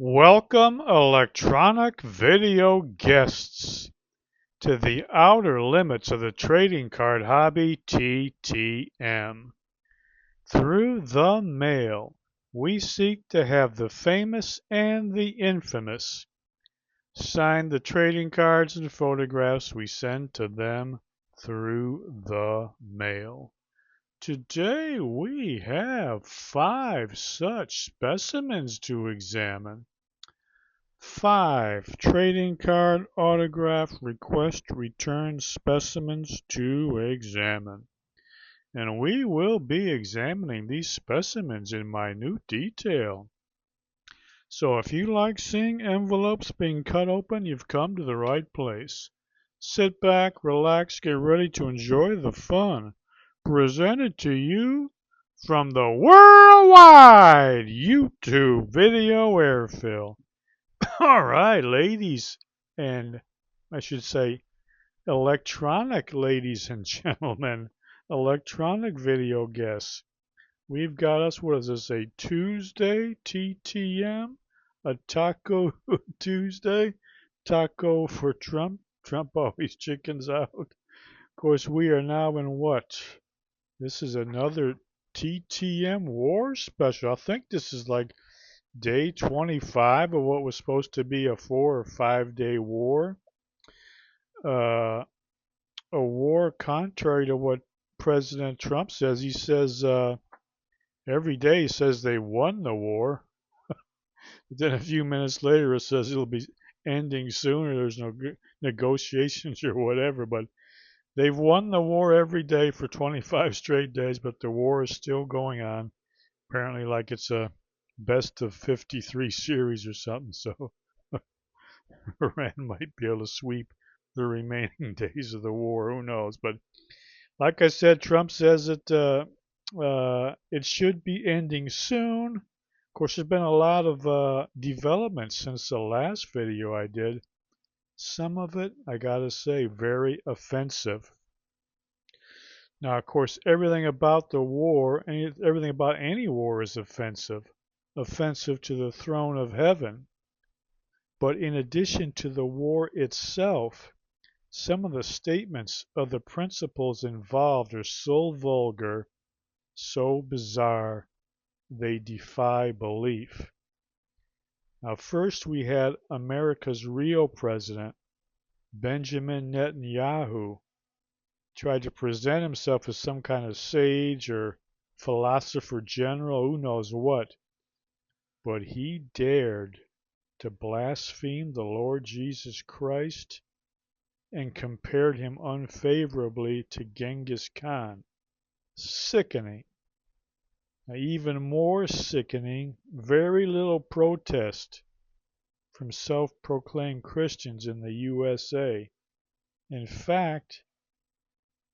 Welcome, electronic video guests, to the outer limits of the trading card hobby, TTM. Through the mail, we seek to have the famous and the infamous sign the trading cards and photographs we send to them through the mail. Today we have 5 such specimens to examine. 5 trading card autograph request return specimens to examine. And we will be examining these specimens in minute detail. So if you like seeing envelopes being cut open, you've come to the right place. Sit back, relax, get ready to enjoy the fun. Presented to you from the worldwide YouTube video airfill. All right, ladies, and I should say electronic ladies and gentlemen, electronic video guests. We've got us, what does this say, Tuesday, TTM, a Taco Tuesday, taco for Trump. Trump always chickens out. Of course, we are now in what? This is another TTM war special. I think this is like day 25 of what was supposed to be a 4 or 5 day war. A war contrary to what President Trump says. He says every day he says they won the war. But then a few minutes later it says it'll be ending soon or there's no negotiations or whatever. But they've won the war every day for 25 straight days, but the war is still going on. Apparently like it's a best of 53 series or something. So Iran might be able to sweep the remaining days of the war. Who knows? But like I said, Trump says it should be ending soon. Of course, there's been a lot of developments since the last video I did. Some of it, I gotta say, very offensive. Now, of course, everything about the war, everything about any war is offensive. Offensive to the throne of heaven. But in addition to the war itself, some of the statements of the principles involved are so vulgar, so bizarre, they defy belief. Now, first we had America's real president, Benjamin Netanyahu, tried to present himself as some kind of sage or philosopher general, who knows what, but he dared to blaspheme the Lord Jesus Christ and compared him unfavorably to Genghis Khan. Sickening. Now, even more sickening, very little protest from self-proclaimed Christians in the USA. In fact,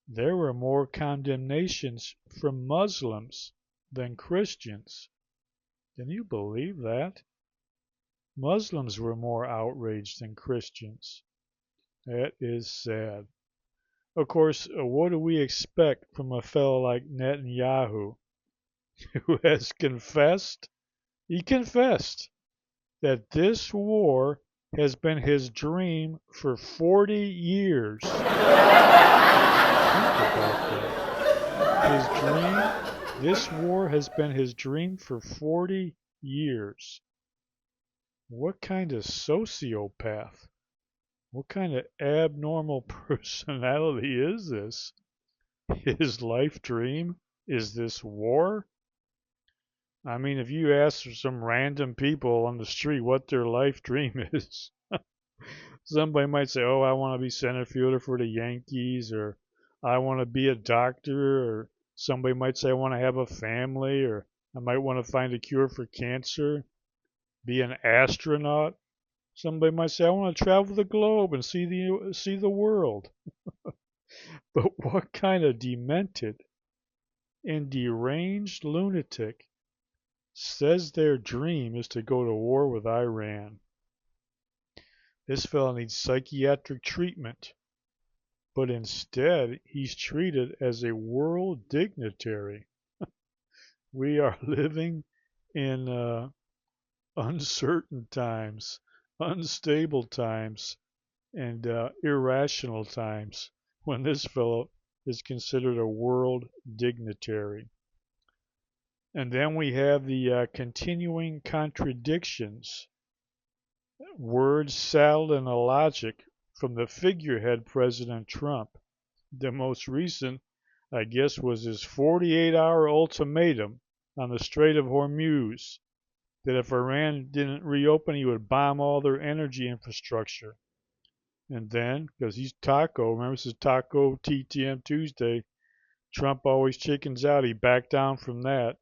there were more condemnations from Muslims than Christians. Can you believe that? Muslims were more outraged than Christians. That is sad. Of course, what do we expect from a fellow like Netanyahu, who has confessed? He confessed that this war has been his dream for 40 years. Think about that. This war has been his dream for 40 years. What kind of sociopath? What kind of abnormal personality is this? His life dream is this war? I mean, if you ask some random people on the street what their life dream is, somebody might say, oh, I want to be center fielder for the Yankees, or I want to be a doctor, or somebody might say I want to have a family, or I might want to find a cure for cancer, be an astronaut. Somebody might say I want to travel the globe and see the world. But what kind of demented and deranged lunatic says their dream is to go to war with Iran? This fellow needs psychiatric treatment, but instead he's treated as a world dignitary. We are living in uncertain times, unstable times, and irrational times when this fellow is considered a world dignitary. And then we have the continuing contradictions, word salad and illogic from the figurehead President Trump. The most recent, I guess, was his 48-hour ultimatum on the Strait of Hormuz that if Iran didn't reopen, he would bomb all their energy infrastructure. And then, because he's Taco, remember this is Taco TTM Tuesday, Trump always chickens out. He backed down from that.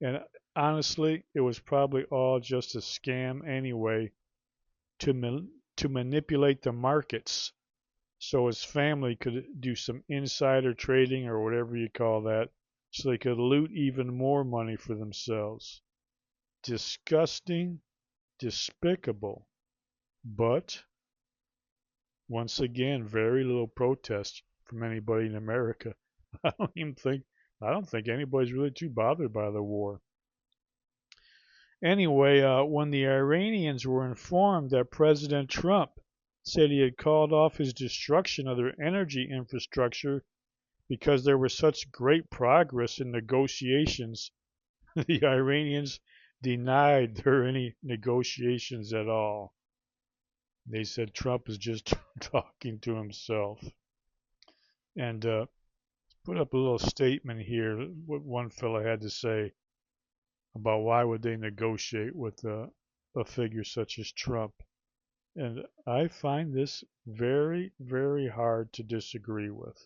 And honestly, it was probably all just a scam anyway to manipulate the markets so his family could do some insider trading or whatever you call that so they could loot even more money for themselves. Disgusting, despicable, but once again, very little protest from anybody in America. I don't think anybody's really too bothered by the war. Anyway, when the Iranians were informed that President Trump said he had called off his destruction of their energy infrastructure because there was such great progress in negotiations, the Iranians denied there were any negotiations at all. They said Trump is just talking to himself. And put up a little statement here, what one fellow had to say about why would they negotiate with a figure such as Trump. And I find this very, very hard to disagree with.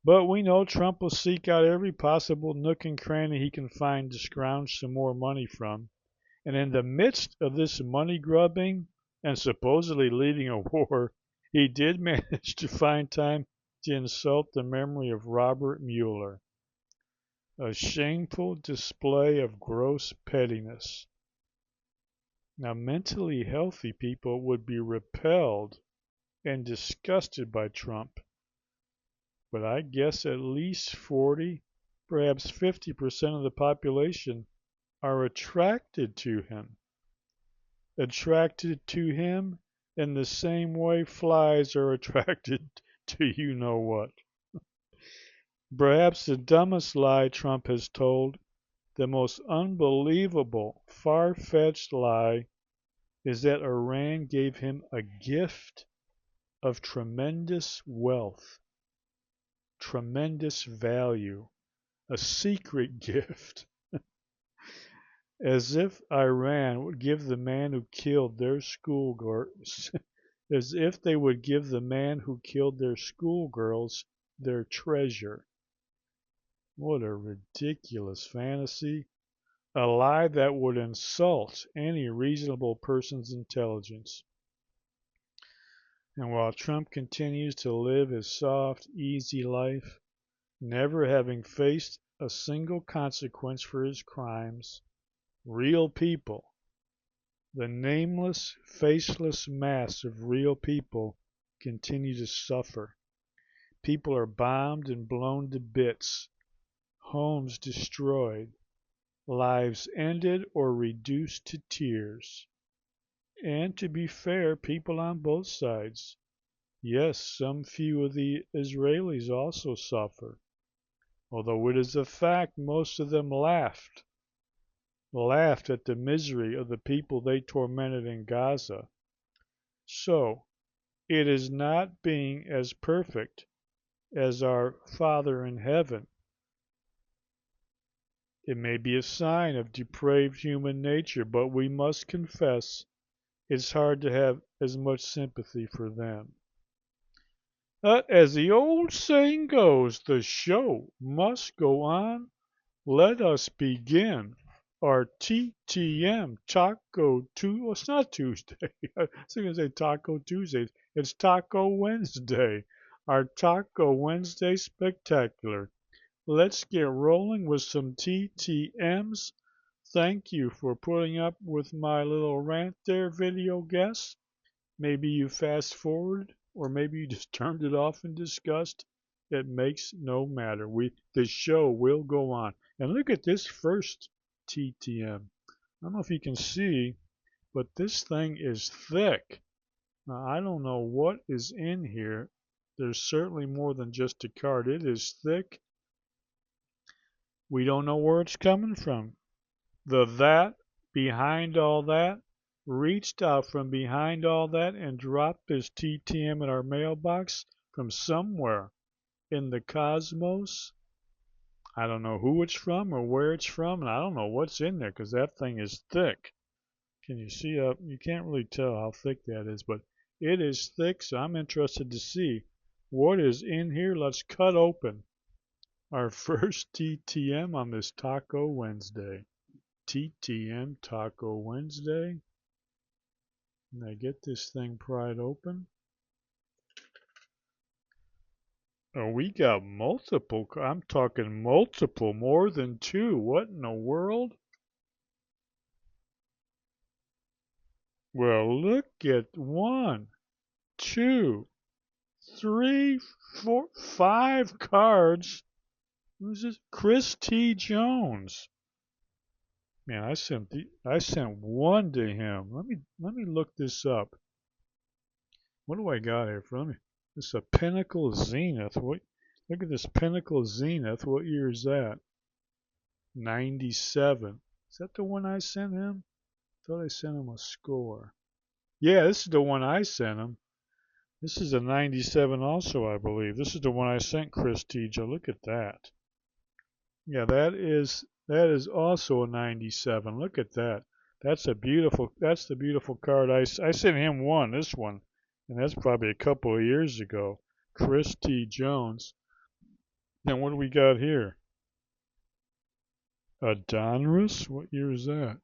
But we know Trump will seek out every possible nook and cranny he can find to scrounge some more money from. And in the midst of this money grubbing and supposedly leading a war, he did manage to find time to insult the memory of Robert Mueller. A shameful display of gross pettiness. Now, mentally healthy people would be repelled and disgusted by Trump. But I guess at least 40, perhaps 50% of the population are attracted to him. Attracted to him in the same way flies are attracted to you know what. Perhaps the dumbest lie Trump has told, the most unbelievable, far-fetched lie, is that Iran gave him a gift of tremendous wealth, tremendous value, a secret gift. As if Iran would give the man who killed their schoolgirls, as if they would give the man who killed their schoolgirls their treasure. What a ridiculous fantasy. A lie that would insult any reasonable person's intelligence. And while Trump continues to live his soft, easy life, never having faced a single consequence for his crimes, real people, the nameless, faceless mass of real people, continue to suffer. People are bombed and blown to bits, homes destroyed, lives ended or reduced to tears. And to be fair, people on both sides. Yes, some few of the Israelis also suffer, although it is a fact most of them laughed at the misery of the people they tormented in Gaza. So, it is not being as perfect as our Father in heaven. It may be a sign of depraved human nature, but we must confess it's hard to have as much sympathy for them. But as the old saying goes, the show must go on. Let us begin our TTM Taco Tuesday. Well, it's not Tuesday. I was going to say Taco Tuesday. It's Taco Wednesday. Our Taco Wednesday Spectacular. Let's get rolling with some TTMs. Thank you for putting up with my little rant there, video guests. Maybe you fast forward, or maybe you just turned it off in disgust. It makes no matter. The show will go on. And look at this first TTM. don't know if you can see, but this thing is thick. Now, I don't know what is in here. There's certainly more than just a card. It is thick. We don't know where it's coming from. That behind all that reached out from behind all that and dropped this TTM in our mailbox from somewhere in the cosmos. I don't know who it's from or where it's from, and I don't know what's in there because that thing is thick. Can you see up? You can't really tell how thick that is, but it is thick, so I'm interested to see what is in here. Let's cut open our first TTM on this Taco Wednesday. TTM Taco Wednesday. And I get this thing pried open. Oh, we got multiple. I'm talking multiple, more than two. What in the world? Well, look at 1, 2, 3, 4, 5 cards. Who's this? Chris T. Jones. Man, I sent one to him. Let me look this up. What do I got here for me? This is a Pinnacle Zenith. What? Look at this Pinnacle Zenith. What year is that? 97. Is that the one I sent him? I thought I sent him a score. Yeah, this is the one I sent him. This is a 97 also, I believe. This is the one I sent Chris T. Joe. Look at that. Yeah, that is also a 97. Look at that. That's the beautiful card. I sent him one, this one, and that's probably a couple of years ago. Chris T. Jones. Then what do we got here? A Donruss? What year is that?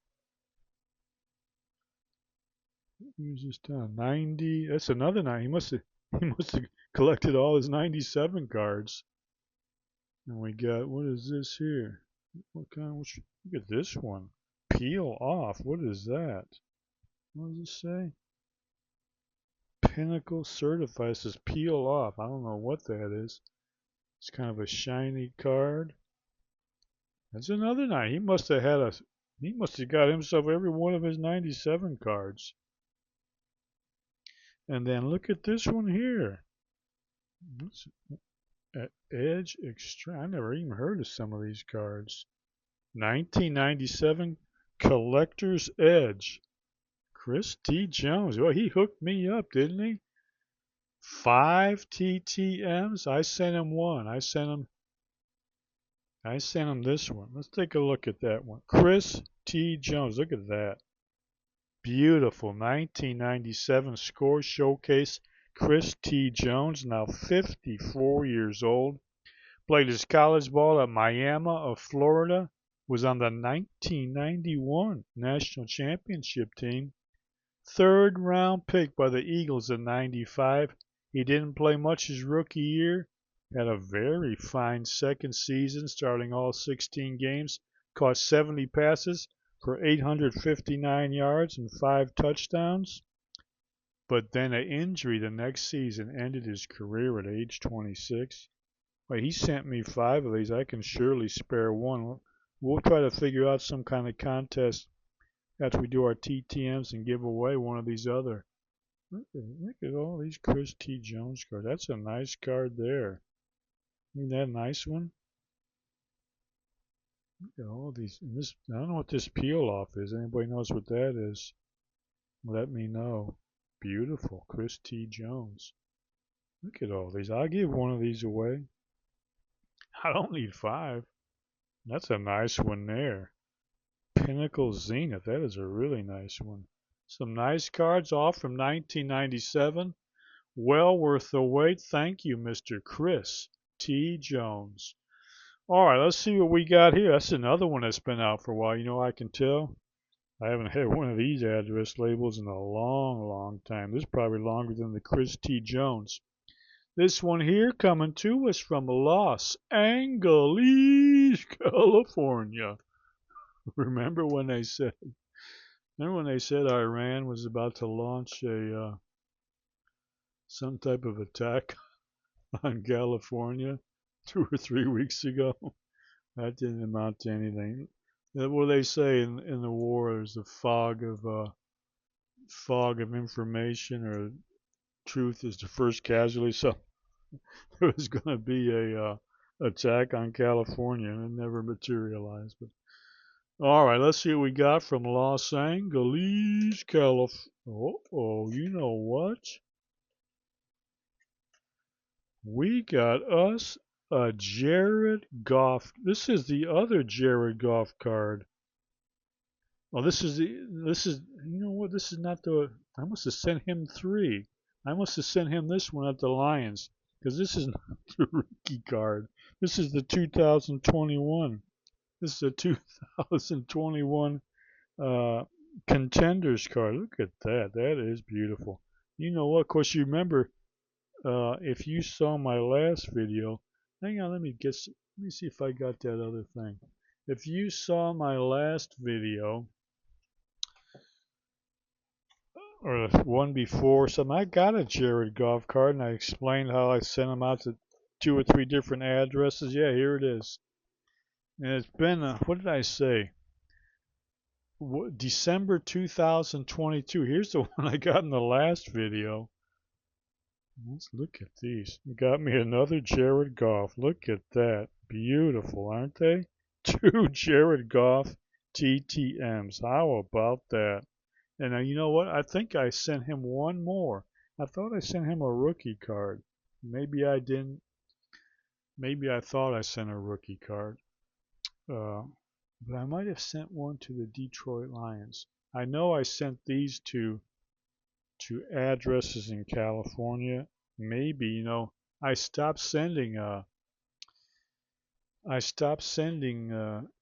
What year is this down? 90. That's another 9. He must have collected all his 97 cards. And we got, what is this here? What kind? Look at this one. Peel off. What is that? What does it say? Pinnacle Certified. It says peel off. I don't know what that is. It's kind of a shiny card. That's another 9. He must have got himself every one of his 97 cards. And then look at this one here. Edge Extreme. I never even heard of some of these cards. 1997 Collector's Edge. Chris T. Jones. Well, he hooked me up, didn't he? 5 TTMs. I sent him one. I sent him this one. Let's take a look at that one. Chris T. Jones. Look at that. Beautiful 1997 Score Showcase. Chris T. Jones, now 54 years old. Played his college ball at Miami of Florida. Was on the 1991 National Championship team. 3rd round pick by the Eagles in 95. He didn't play much his rookie year. Had a very fine second season, starting all 16 games. Caught 70 passes for 859 yards and 5 touchdowns. But then an injury the next season ended his career at age 26. Well, he sent me 5 of these. I can surely spare one. We'll try to figure out some kind of contest after we do our TTMs and give away one of these other. Look at all these Chris T. Jones cards. That's a nice card there. Isn't that a nice one? Look at all these. I don't know what this peel off is. Anybody knows what that is? Let me know. Beautiful. Chris T. Jones. Look at all these. I'll give one of these away. I don't need 5. That's a nice one there. Pinnacle Zenith. That is a really nice one. Some nice cards off from 1997. Well worth the wait. Thank you, Mr. Chris T. Jones. All right, let's see what we got here. That's another one that's been out for a while. You know, I can tell. I haven't had one of these address labels in a long, long time. This is probably longer than the Chris T. Jones. This one here coming to us from Los Angeles, California. Remember when they said Iran was about to launch some type of attack on California 2 or 3 weeks ago? That didn't amount to anything. What they say in the war is the fog of information, or truth is the first casualty. So there was going to be a attack on California, and it never materialized. But all right, let's see what we got from Los Angeles, California. Oh, you know what? We got us a Jared Goff. This is the other Jared Goff card. Oh, you know what? This is not the, I must have sent him three. I must have sent him this one at the Lions, because this is not the rookie card. This is the 2021. This is the 2021 contenders card. Look at that. That is beautiful. You know what? Of course, you remember, if you saw my last video, hang on, let me see if I got that other thing. If you saw my last video, or the one before something, I got a Jared Goff card, and I explained how I sent them out to 2 or 3 different addresses. Yeah, here it is. And it's been, what did I say? December 2022. Here's the one I got in the last video. Let's look at these. You got me another Jared Goff. Look at that. Beautiful, aren't they? 2 Jared Goff TTMs. How about that? And you know what? I think I sent him one more. I thought I sent him a rookie card. Maybe I didn't. Maybe I thought I sent a rookie card. But I might have sent one to the Detroit Lions. I know I sent these to addresses in California. Maybe, I stopped sending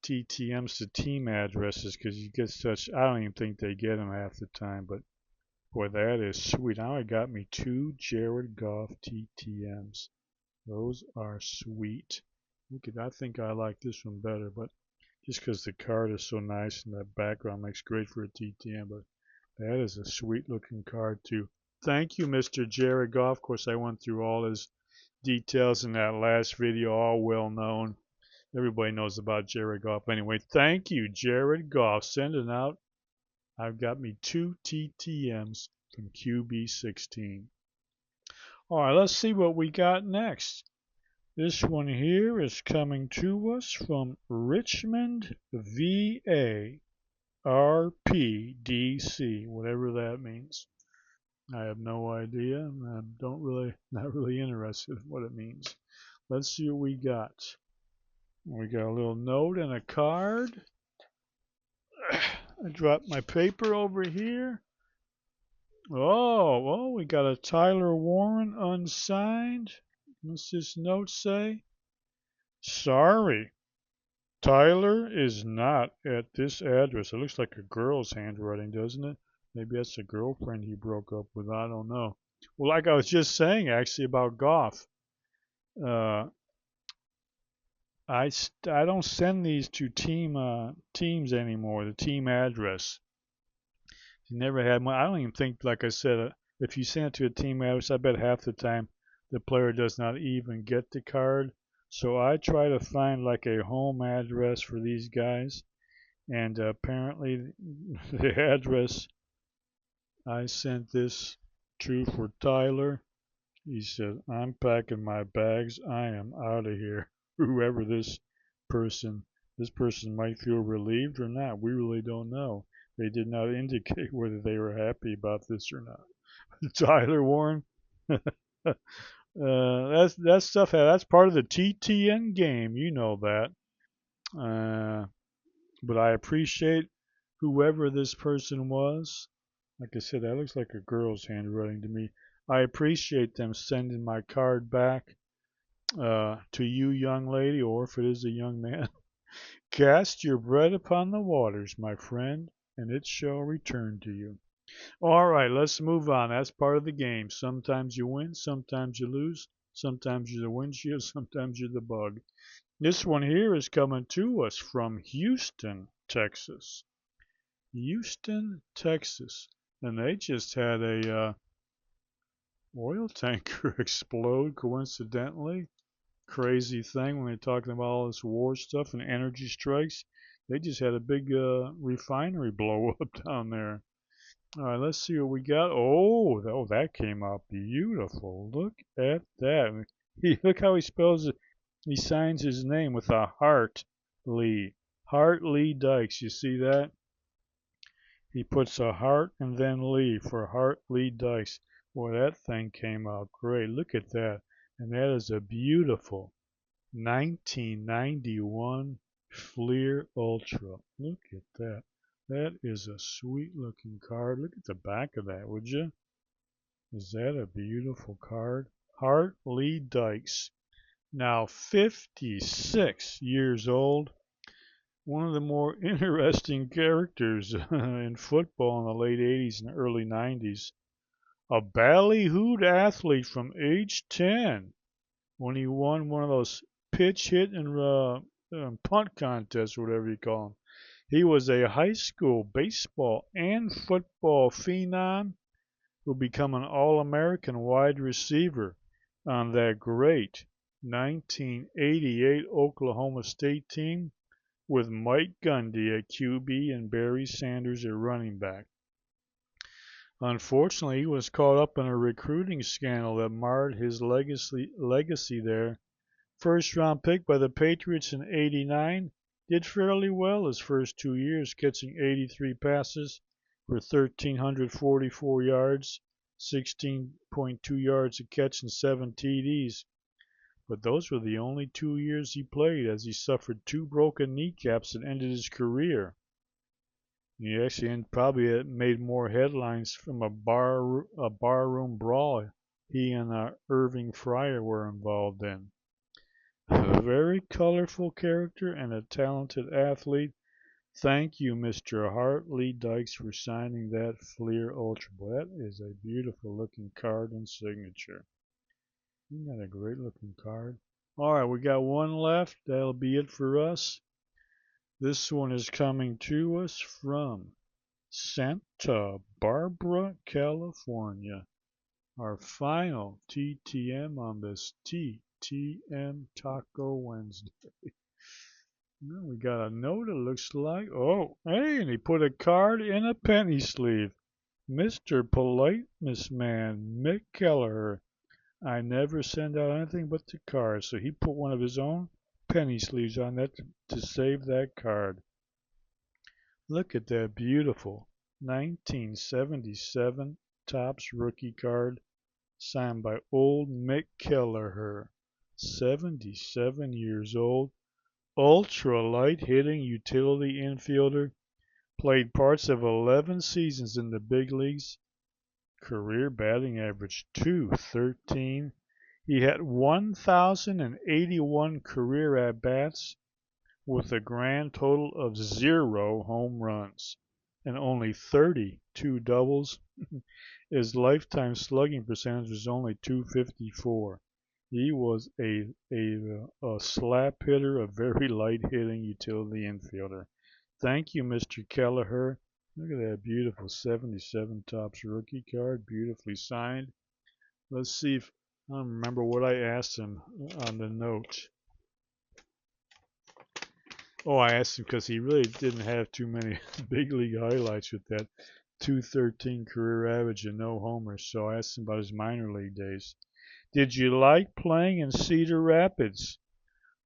TTMs to team addresses, because you get such, I don't even think they get them half the time. But boy, that is sweet. Now I got me 2 Jared Goff TTMs. Those are sweet. Look at, I think I like this one better, but just because the card is so nice and that background makes great for a TTM. But that is a sweet looking card too. Thank you, Mr. Jared Goff. Of course, I went through all his details in that last video, all well known. Everybody knows about Jared Goff. Anyway, thank you, Jared Goff. Sending out, I've got me 2 TTMs from QB16. All right, let's see what we got next. This one here is coming to us from Richmond, VA, RPDC, whatever that means. I have no idea. I'm not really interested in what it means. Let's see what we got. We got a little note and a card. I dropped my paper over here. Oh, we got a Tyler Warren unsigned. What's this note say? Sorry, Tyler is not at this address. It looks like a girl's handwriting, doesn't it? Maybe that's a girlfriend he broke up with. I don't know. Well, like I was just saying, actually, about Goff. I don't send these to teams anymore. The team address. You never had one. I don't even think, like I said, if you send it to a team address, I bet half the time the player does not even get the card. So I try to find like a home address for these guys, and apparently the address I sent this to for Tyler, he said, "I'm packing my bags. I am out of here." Whoever person, this person might feel relieved or not. We really don't know. They did not indicate whether they were happy about this or not. Tyler Warren, that stuff. That's part of the TTN game. You know that. But I appreciate whoever this person was. Like I said, that looks like a girl's handwriting to me. I appreciate them sending my card back to you, young lady, or if it is a young man. Cast your bread upon the waters, my friend, and it shall return to you. All right, let's move on. That's part of the game. Sometimes you win, sometimes you lose, sometimes you're the windshield, sometimes you're the bug. This one here is coming to us from Houston, Texas. Houston, Texas. And they just had a oil tanker explode, coincidentally. Crazy thing when they're talking about all this war stuff and energy strikes. They just had a big refinery blow up down there. All right, let's see what we got. Oh, that came out beautiful. Look at that. Look how he spells it. He signs his name with a heart, Lee. Hart Lee Dykes. You see that? He puts a heart and then Lee for Hart Lee Dykes. Boy, that thing came out great. Look at that. And that is a beautiful 1991 Fleer Ultra. Look at that. That is a sweet looking card. Look at the back of that, would you? Is that a beautiful card? Hart Lee Dykes. Now 56 years old. One of the more interesting characters in football in the late 80s and early 90s. A ballyhooed athlete from age 10 when he won one of those pitch hit and punt contests, whatever you call them. He was a high school baseball and football phenom who became an All-American wide receiver on that great 1988 Oklahoma State team with Mike Gundy at QB and Barry Sanders at running back. Unfortunately, he was caught up in a recruiting scandal that marred his legacy there. First round pick by the Patriots in '89, did fairly well his first 2 years, catching 83 passes for 1,344 yards, 16.2 yards a catch, and 7 TDs. But those were the only 2 years he played, as he suffered 2 broken kneecaps that ended his career. He actually probably made more headlines from a barroom brawl he and Irving Fryer were involved in. A very colorful character and a talented athlete. Thank you, Mr. Hart Lee Dykes, for signing that Fleer Ultra. Boy, that is a beautiful looking card and signature. Isn't that a great looking card? All right, we got one left. That'll be it for us. This one is coming to us from Santa Barbara, California. Our final TTM on this TTM Taco Wednesday. Now we got a note. It looks like, oh, hey, and he put a card in a penny sleeve. Mr. Politeness Man, Mick Kelleher. I never send out anything but the cards, so he put one of his own penny sleeves on that to save that card. Look at that beautiful 1977 Topps rookie card signed by old Mick Kelleher, 77 years old, ultra light hitting utility infielder, played parts of 11 seasons in the big leagues, career batting average .213. He had 1,081 career at-bats with a grand total of 0 home runs and only 32 doubles. His lifetime slugging percentage was only .254. He was a slap hitter, a very light hitting utility infielder. Thank you, Mr. Kelleher. Look at that beautiful 77 Topps rookie card, beautifully signed. Let's see if I don't remember what I asked him on the note. Oh, I asked him because he really didn't have too many big league highlights with that .213 career average and no homers, so I asked him about his minor league days. Did you like playing in Cedar Rapids,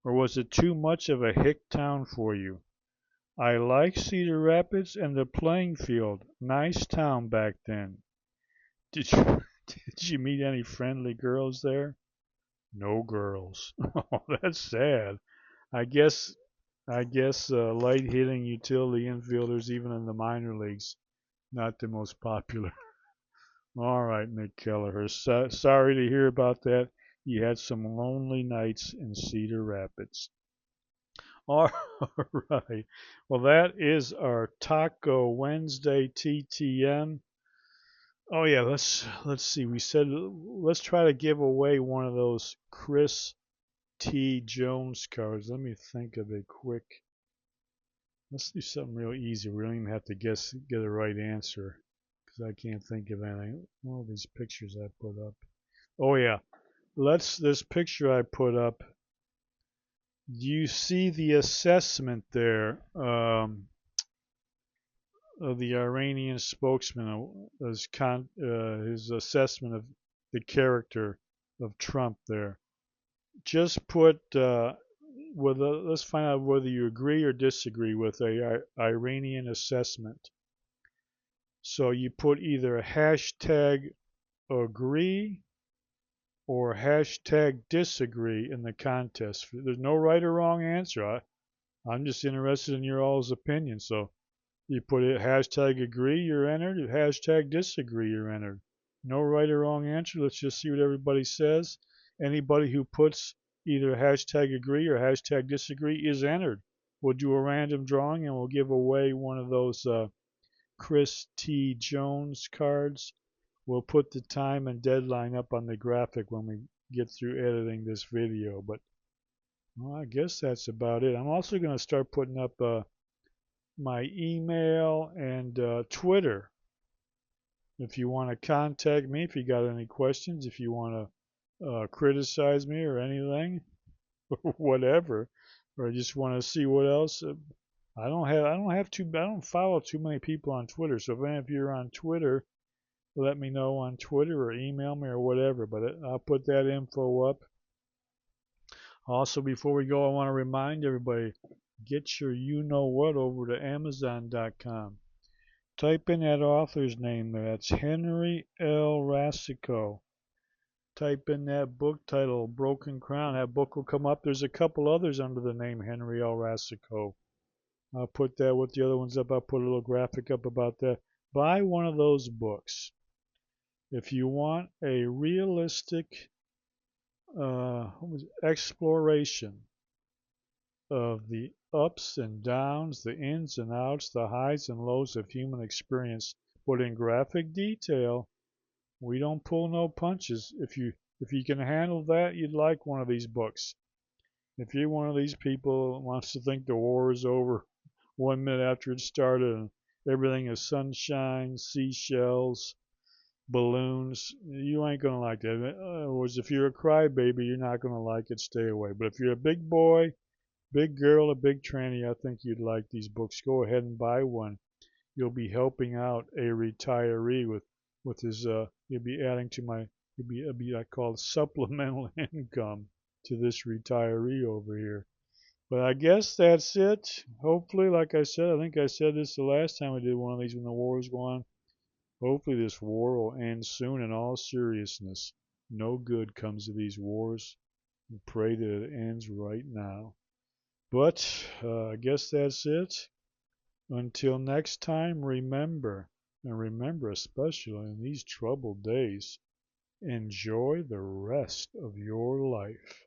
or was it too much of a hick town for you? I like Cedar Rapids and the playing field. Nice town back then. Did you meet any friendly girls there? No girls. Oh, that's sad. I guess light hitting utility infielders, even in the minor leagues, not the most popular. All right, Mick Kelleher. Sorry to hear about that. You had some lonely nights in Cedar Rapids. All right. Well, that is our Taco Wednesday TTM. Oh yeah, let's see. We said let's try to give away one of those Chris T. Jones cards. Let me think of it quick. Let's do something real easy. We don't even have to get a right answer because I can't think of anything. All these pictures I put up. Oh yeah, this picture I put up. You see the assessment there of the Iranian spokesman, his assessment of the character of Trump there. Just put, let's find out whether you agree or disagree with a Iranian assessment. So you put either hashtag agree or hashtag disagree in the contest. There's no right or wrong answer. I'm just interested in your all's opinion. So you put it hashtag agree, you're entered. Hashtag disagree, you're entered. No right or wrong answer. Let's just see what everybody says. Anybody who puts either hashtag agree or hashtag disagree is entered. We'll do a random drawing and we'll give away one of those Chris T. Jones cards. We'll put the time and deadline up on the graphic when we get through editing this video. But well, I guess that's about it. I'm also going to start putting up my email and Twitter. If you want to contact me, if you got any questions, if you want to criticize me or anything, whatever, or just want to see what else. I don't follow too many people on Twitter. So if any of you are on Twitter, let me know on Twitter or email me or whatever. But I'll put that info up. Also, before we go, I want to remind everybody, get your you-know-what over to Amazon.com. Type in that author's name there. That's Henry L. Rasico. Type in that book title, Broken Crown. That book will come up. There's a couple others under the name Henry L. Rasico. I'll put that with the other ones up. I'll put a little graphic up about that. Buy one of those books. If you want a realistic exploration of the ups and downs, the ins and outs, the highs and lows of human experience, but in graphic detail, we don't pull no punches. If you can handle that, you'd like one of these books. If you're one of these people who wants to think the war is over 1 minute after it started and everything is sunshine, seashells, balloons, you ain't gonna like that. Whereas if you're a crybaby, you're not gonna like it. Stay away. But if you're a big boy, big girl, a big tranny, I think you'd like these books. Go ahead and buy one. You'll be helping out a retiree with his you'll be adding to my it'll be I call it supplemental income to this retiree over here. But I guess that's it. Hopefully, like I said, I think I said this the last time I did one of these when the war was going on. Hopefully this war will end soon in all seriousness. No good comes of these wars. We pray that it ends right now. But I guess that's it. Until next time, remember, and remember especially in these troubled days, enjoy the rest of your life.